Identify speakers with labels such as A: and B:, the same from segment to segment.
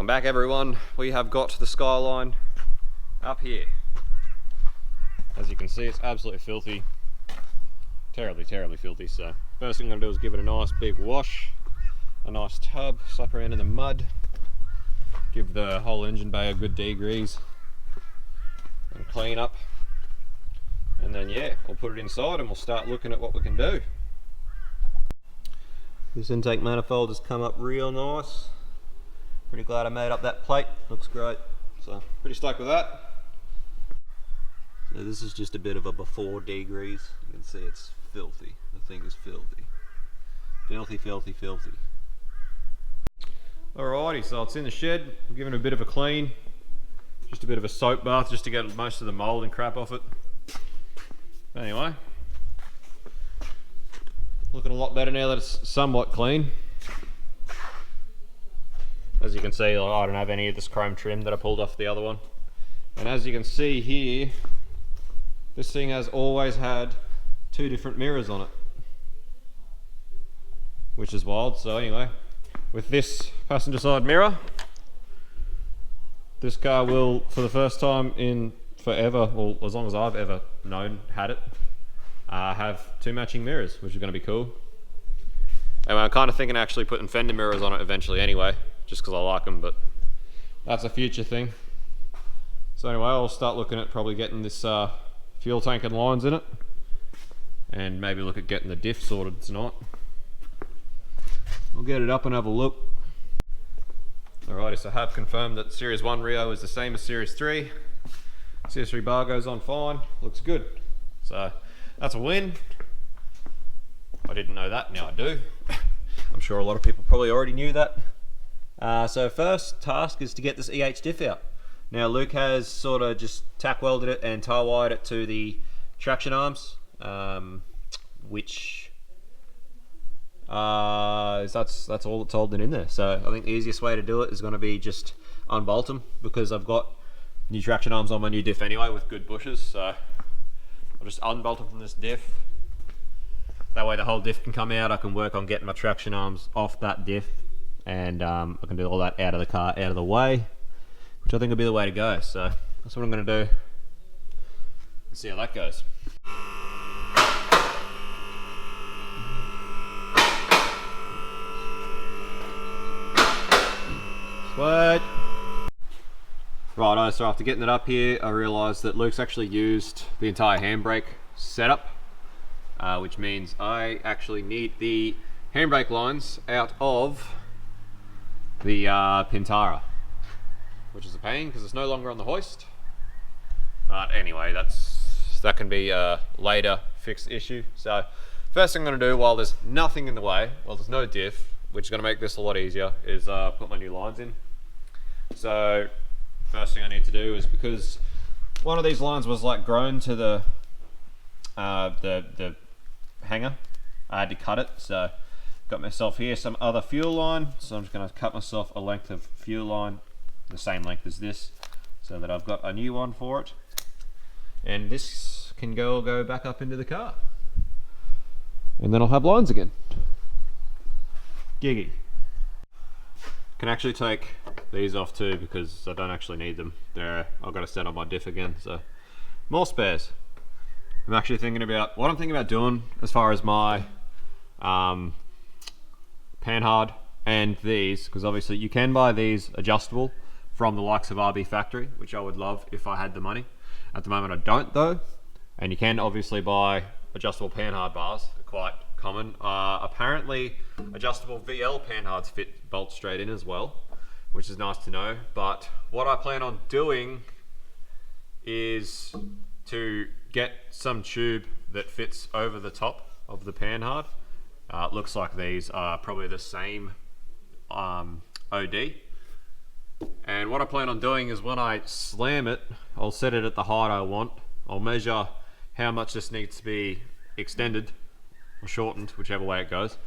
A: Welcome back everyone. We have got the Skyline up here. As you can see, it's absolutely filthy. Terribly filthy. So first thing I'm going to do is give it a nice big wash, a nice tub, slap around in the mud, give the whole engine bay a good degrease and clean up. And then yeah, we'll put it inside and we'll start looking at what we can do. This intake manifold has come up real nice. Pretty glad I made up that plate, looks great. So pretty stoked with that. So this is just a bit of a before degrease. You can see it's filthy. The thing is filthy. Filthy. Alrighty, so it's in the shed. We're giving it a bit of a clean. Just a bit of a soap bath just to get most of the mold and crap off it. Anyway, looking a lot better now that it's somewhat clean. As you can see, I don't have any of this chrome trim that I pulled off the other one. And as you can see here, this thing has always had two different mirrors on it, which is wild. So anyway, with this passenger side mirror, this car will, for the first time in forever, or as long as I've ever had it, have two matching mirrors, which is going to be cool. Anyway, I'm kind of thinking of actually putting fender mirrors on it eventually anyway, just because I like them, but that's a future thing. So anyway, I'll start looking at probably getting this fuel tank and lines in it, and maybe look at getting the diff sorted tonight. We'll get it up and have a look. Alrighty, so I have confirmed that Series 1 Rio is the same as Series 3. Series 3 bar goes on fine, looks good. So that's a win. I didn't know that, now I do. I'm sure a lot of people probably already knew that. So first task is to get this EH diff out. Now Luke has sort of just tack welded it and tie wired it to the traction arms, which that's all that's holding in there. So I think the easiest way to do it is going to be just unbolt them, because I've got new traction arms on my new diff anyway with good bushes. So I'll just unbolt them from this diff. That way the whole diff can come out. I can work on getting my traction arms off that diff, and I can do all that out of the car, out of the way, which I think will be the way to go. So that's what I'm going to do. Let's see how that goes. Sweet. Right, so after getting it up here, I realised that Luke's actually used the entire handbrake setup, which means I actually need the handbrake lines out of the Pintara, which is a pain because it's no longer on the hoist. But anyway, that can be a later fixed issue. So first thing I'm going to do, while there's nothing in the way, while there's no diff, which is going to make this a lot easier, is put my new lines in. So first thing I need to do is, because one of these lines was like grown to the hanger, I had to cut it. So got myself here some other fuel line, so I'm just going to cut myself a length of fuel line the same length as this, so that I've got a new one for it, and this can go back up into the car, and then I'll have lines again. Giggy. Can actually take these off too, because I don't actually need them. I've got to set up my diff again, so more spares. I'm actually thinking about what I'm thinking about doing as far as my panhard and these, because obviously you can buy these adjustable from the likes of RB Factory, which I would love if I had the money. At the moment I don't though, and you can obviously buy adjustable panhard bars, they're quite common. Apparently adjustable VL panhards fit bolt straight in as well, which is nice to know. But what I plan on doing is to get some tube that fits over the top of the panhard. It looks like these are probably the same OD. And what I plan on doing is, when I slam it, I'll set it at the height I want. I'll measure how much this needs to be extended or shortened, whichever way it goes,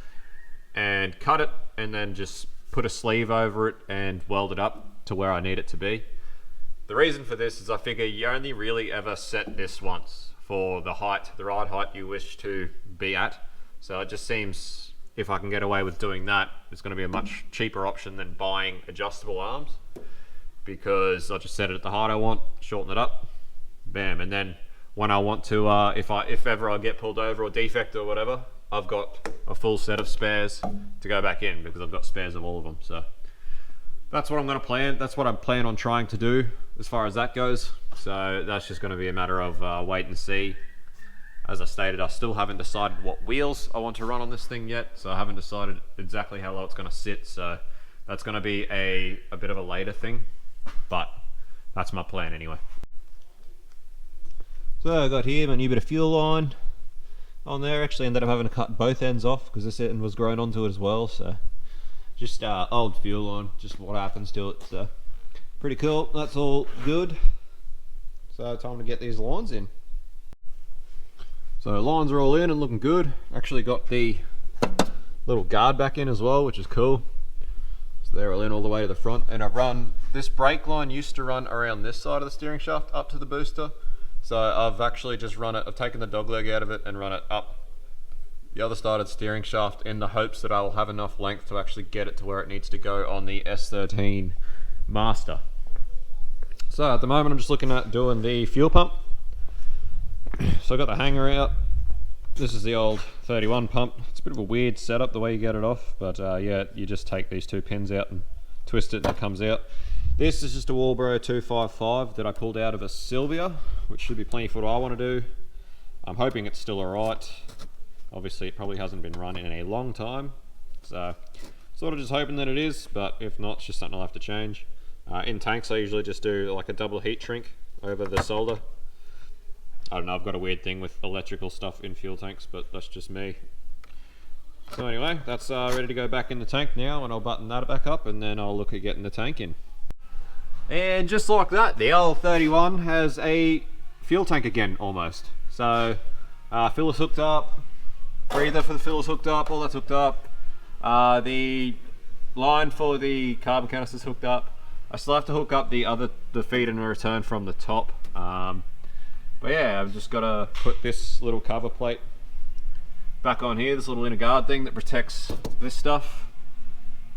A: and cut it, and then just put a sleeve over it and weld it up to where I need it to be. The reason for this is I figure you only really ever set this once for the height, the right height you wish to be at. So it just seems if I can get away with doing that, it's going to be a much cheaper option than buying adjustable arms, because I just set it at the height I want, shorten it up, bam, and then when I want to, if ever I get pulled over or defect or whatever, I've got a full set of spares to go back in, because I've got spares of all of them. So that's what I'm going to plan. That's what I plan on trying to do as far as that goes. So that's just going to be a matter of wait and see. As I stated, I still haven't decided what wheels I want to run on this thing yet, so I haven't decided exactly how low it's going to sit, so that's going to be a bit of a later thing, but that's my plan anyway. So I got here my new bit of fuel line on there. Actually ended up having to cut both ends off because this end was grown onto it as well, so just old fuel line, just what happens to it. So pretty cool, that's all good. So time to get these lines in. So lines are all in and looking good. Actually got the little guard back in as well, which is cool. So they're all in all the way to the front, and I've run this brake line used to run around this side of the steering shaft up to the booster. So I've actually just run it, I've taken the dog leg out of it and run it up the other side of the steering shaft in the hopes that I will have enough length to actually get it to where it needs to go on the S13 Master. So at the moment I'm just looking at doing the fuel pump. So I got the hanger out. This is the old 31 pump. It's a bit of a weird setup the way you get it off, but yeah, you just take these two pins out and twist it and it comes out. This is just a Walbro 255 that I pulled out of a Sylvia, which should be plenty for what I want to do. I'm hoping it's still alright. Obviously it probably hasn't been run in a long time, so sort of just hoping that it is, but if not, it's just something I'll have to change. In tanks I usually just do like a double heat shrink over the solder. I don't know, I've got a weird thing with electrical stuff in fuel tanks, but that's just me. So anyway, that's ready to go back in the tank now, and I'll button that back up and then I'll look at getting the tank in. And just like that, the L31 has a fuel tank again, almost. So, filler's hooked up, breather for the filler's hooked up, all that's hooked up. The line for the carbon canister's hooked up. I still have to hook up the feed and return from the top. But yeah, I've just got to put this little cover plate back on here, this little inner guard thing that protects this stuff.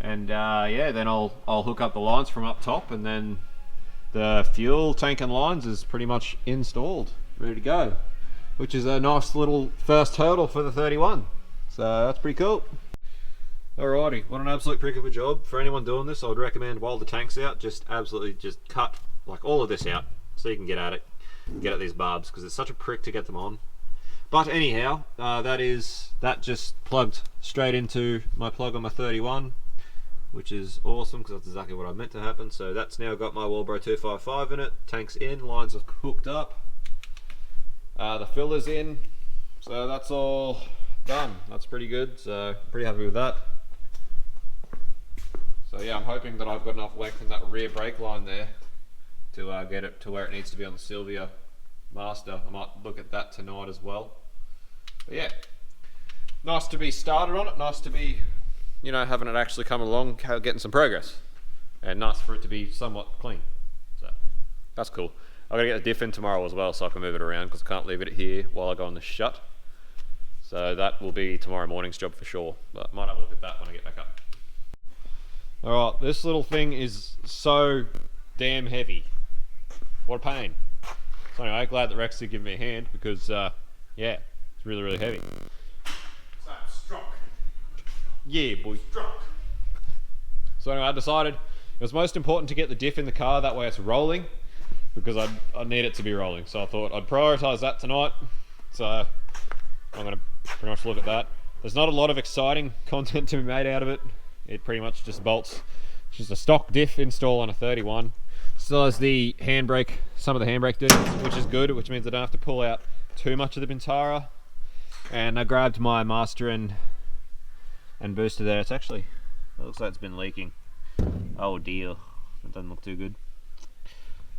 A: And yeah, then I'll hook up the lines from up top, and then the fuel tank and lines is pretty much installed, ready to go, which is a nice little first hurdle for the 31. So that's pretty cool. Alrighty, what an absolute prick of a job. For anyone doing this, I would recommend while the tank's out, just absolutely just cut like all of this out so you can get at it, get at these barbs, because it's such a prick to get them on. But anyhow, that just plugged straight into my plug on my 31, which is awesome because that's exactly what I meant to happen. So that's now got my Walbro 255 in it, tank's in, lines are hooked up, the filler's in, so that's all done. That's pretty good, so pretty happy with that. So yeah, I'm hoping that I've got enough length in that rear brake line there to get it to where it needs to be on the Sylvia Master. I might look at that tonight as well. But yeah, nice to be started on it, nice to be, you know, having it actually come along, getting some progress, and nice for it to be somewhat clean. So that's cool. I've got to get the diff in tomorrow as well so I can move it around, because I can't leave it here while I go on the shut. So that will be tomorrow morning's job for sure, but I might have a look at that when I get back up. Alright, this little thing is so damn heavy. What a pain. So anyway, glad that Rex did give me a hand, because yeah, it's really, really heavy.
B: So struck.
A: Yeah, boy.
B: Struck.
A: So anyway, I decided it was most important to get the diff in the car, that way it's rolling, because I need it to be rolling. So I thought I'd prioritise that tonight. So I'm going to pretty much look at that. There's not a lot of exciting content to be made out of it. It pretty much just bolts. It's just a stock diff install on a 31. Still has the handbrake, some of the handbrake duties, which is good, which means I don't have to pull out too much of the Pintara. And I grabbed my master and booster there. It's actually, it looks like it's been leaking. Oh dear, that doesn't look too good.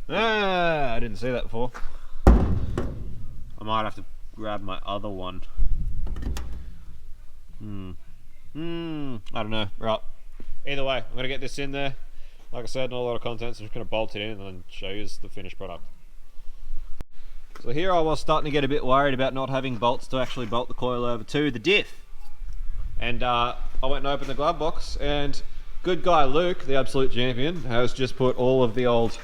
A: I didn't see that before. I might have to grab my other one. I don't know. Right. Either way, I'm going to get this in there. Like I said, not a lot of content, so I'm just going to bolt it in and then show you the finished product. So here I was starting to get a bit worried about not having bolts to actually bolt the coilover to the diff. And I went and opened the glove box, and good guy Luke, the absolute champion, has just put all of the old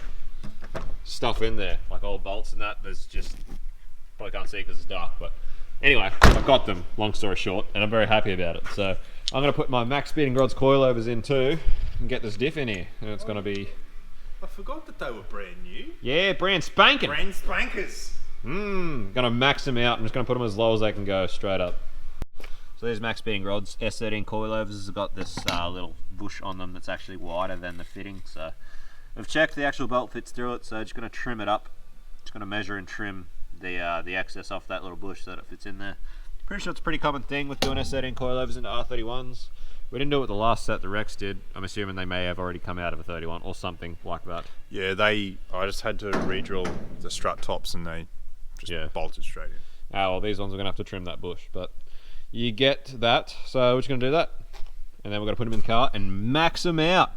A: stuff in there, like old bolts and that. There's just, probably can't see because it's dark, but anyway, I've got them, long story short, and I'm very happy about it. So I'm going to put my Maxspeedingrods coilovers in too, and get this diff in here, and it's going to be...
B: I forgot that they were brand new.
A: Yeah, brand spanking.
B: Brand spankers.
A: Gonna max them out. I'm just gonna put them as low as they can go, straight up. So these Maxspeedingrods S13 coilovers have got this little bush on them that's actually wider than the fitting. So I've checked the actual belt fits through it, so just gonna trim it up. Just gonna measure and trim the excess off that little bush so that it fits in there. Pretty sure it's a pretty common thing with doing S13 coilovers into R31s. We didn't do it with the last set the Rex did. I'm assuming they may have already come out of a 31 or something like that.
B: Yeah, I just had to re-drill the strut tops and they just bolted straight in.
A: Ah, well, these ones are going to have to trim that bush, but you get that. So we're just going to do that. And then we're going to put them in the car and max them out.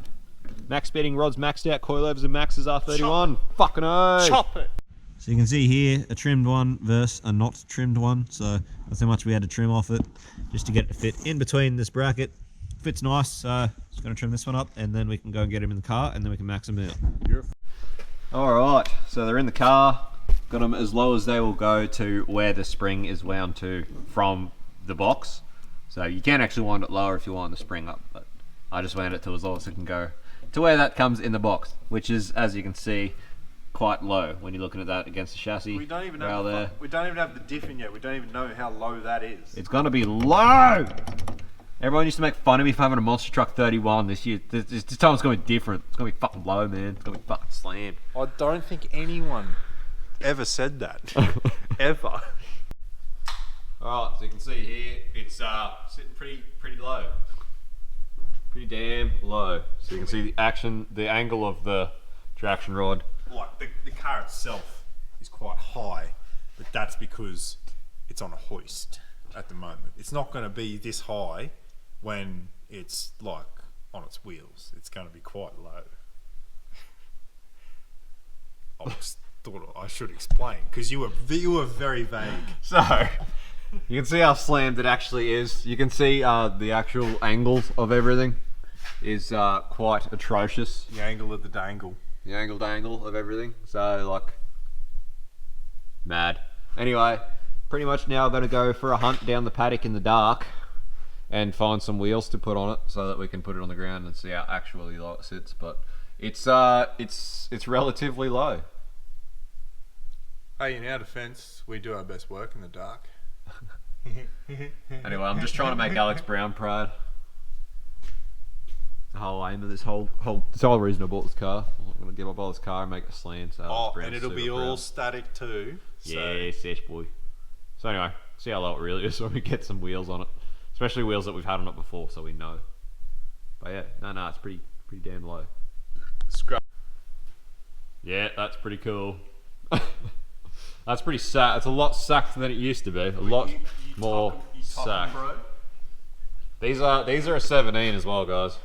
A: Maxspeedingrods maxed out coilovers and maxes R31. Fucking oh.
B: Chop it!
A: So you can see here a trimmed one versus a not trimmed one. So that's how much we had to trim off it just to get it to fit in between this bracket. Fits nice, so just going to trim this one up and then we can go and get them in the car and then we can max them out.
B: Beautiful.
A: Alright, so they're in the car. Got them as low as they will go to where the spring is wound to from the box. So you can actually wind it lower if you want the spring up, but I just wound it to as low as it can go to where that comes in the box, which is, as you can see, quite low when you're looking at that against the chassis.
B: We don't even have the diff in yet. We don't even know how low that is.
A: It's going to be low! Everyone used to make fun of me for having a monster truck 31 this year. This time it's going to be different. It's going to be fucking low, man. It's going to be fucking slammed.
B: I don't think anyone ever said that. Ever.
A: Alright, so you can see here, it's sitting pretty low. Pretty damn low. So you can see the angle of the traction rod.
B: Like, the car itself is quite high, but that's because it's on a hoist at the moment. It's not going to be this high when it's like on its wheels. It's going to be quite low. I just thought I should explain because you were very vague.
A: So you can see how slammed it actually is. You can see the actual angles of everything is quite atrocious.
B: The angle of the dangle.
A: The angle of everything. So like mad. Anyway, pretty much now I'm going to go for a hunt down the paddock in the dark and find some wheels to put on it so that we can put it on the ground and see how actually low it sits. But it's relatively low.
B: Hey, in our defence, we do our best work in the dark.
A: Anyway, I'm just trying to make Alex Brown proud. The whole aim of this whole reason I bought this car. I'm going to give up all this car and make it slant. So
B: and it'll be all static too. So.
A: Yes, boy. So anyway, see how low it really is when we get some wheels on it. Especially wheels that we've had on it before, so we know. But yeah, no, it's pretty damn low.
B: Scrap.
A: Yeah, that's pretty cool. That's pretty sacked. It's a lot sacked than it used to be. A lot more sacked. These are a 17 as well, guys.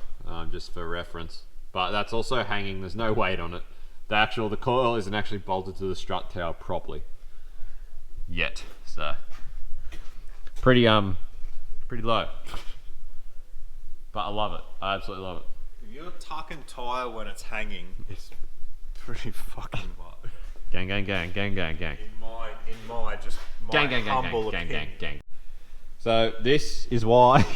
A: Just for reference. But that's also hanging. There's no weight on it. The coil isn't actually bolted to the strut tower properly yet. So pretty low. But I love it. I absolutely love it.
B: If you're tucking tyre when it's hanging, it's pretty fucking low.
A: Gang.
B: In my humble opinion.
A: Gang. So this is why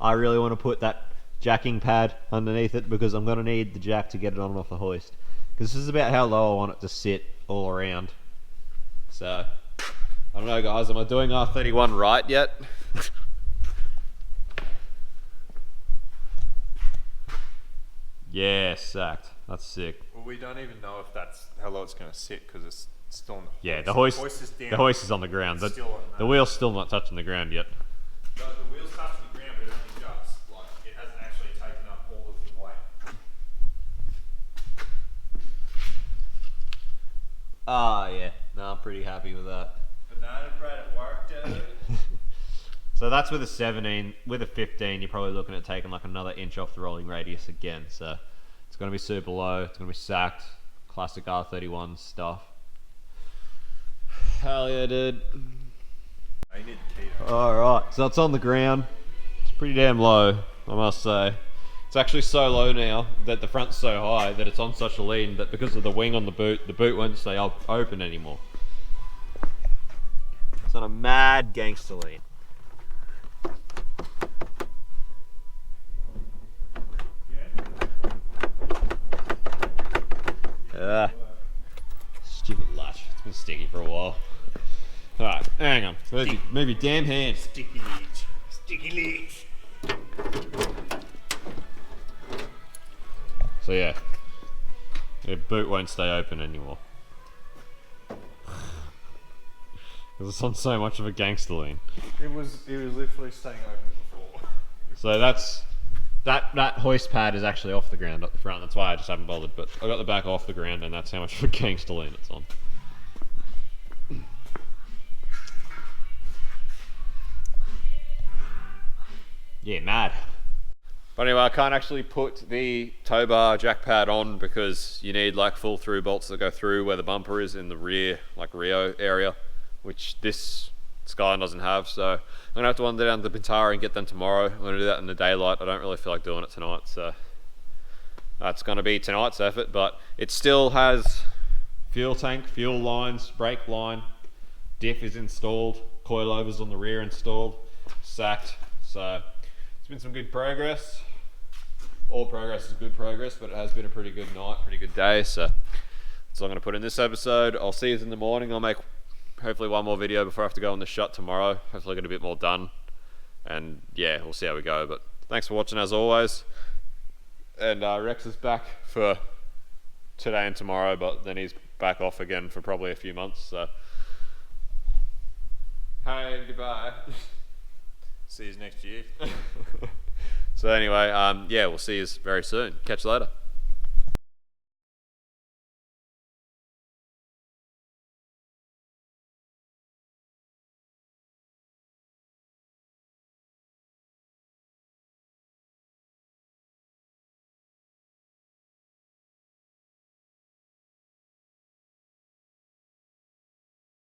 A: I really want to put that jacking pad underneath it, because I'm going to need the jack to get it on and off the hoist. Because this is about how low I want it to sit all around. So I don't know, guys. Am I doing R31 right yet? Yeah, sacked. That's sick.
B: Well, we don't even know if that's how low it's going to sit because it's still on the hoist.
A: Yeah, the hoist is down. The hoist is on the ground. The wheel's still not touching the ground yet.
B: No, the wheel's touching the ground, but it only just. Like, it hasn't actually taken up all of the weight.
A: Ah, yeah. No, I'm pretty happy with that.
B: Banana bread at work, dude.
A: So that's with a 17. With a 15, you're probably looking at taking like another inch off the rolling radius again. So it's going to be super low. It's going to be sacked. Classic R31 stuff. Hell yeah, dude.
B: I need the key.
A: Alright, so it's on the ground. It's pretty damn low, I must say. It's actually so low now that the front's so high that it's on such a lean that because of the wing on the boot won't stay open anymore. It's on a mad gangster lean. Stupid latch. It's been sticky for a while. Alright, hang on. Move your damn hand.
B: Sticky leech. Sticky leech.
A: So yeah, the boot won't stay open anymore. Because it's on so much of a gangster lean.
B: It was literally staying open before.
A: So that hoist pad is actually off the ground at the front. That's why I just haven't bothered. But I got the back off the ground, and that's how much of a gangster lean it's on. Yeah, mad. But anyway, I can't actually put the tow bar jack pad on because you need like full through bolts that go through where the bumper is in the rear, like Rio area, which this Skyline doesn't have. So I'm gonna have to wander down to the Pintara and get them tomorrow. I'm gonna do that in the daylight. I don't really feel like doing it tonight, so that's gonna be tonight's effort. But it still has fuel tank, fuel lines, brake line, diff is installed, coilovers on the rear installed, sacked. So it's been some good progress. All progress is good progress, but it has been a pretty good night, pretty good day. So that's all I'm going to put in this episode. I'll see you in the morning. I'll make hopefully one more video before I have to go on the shot tomorrow. Hopefully get a bit more done. And yeah, we'll see how we go. But thanks for watching as always. And Rex is back for today and tomorrow, but then he's back off again for probably a few months. So hey, goodbye.
B: See you next year.
A: So anyway, yeah, we'll see you very soon. Catch you later.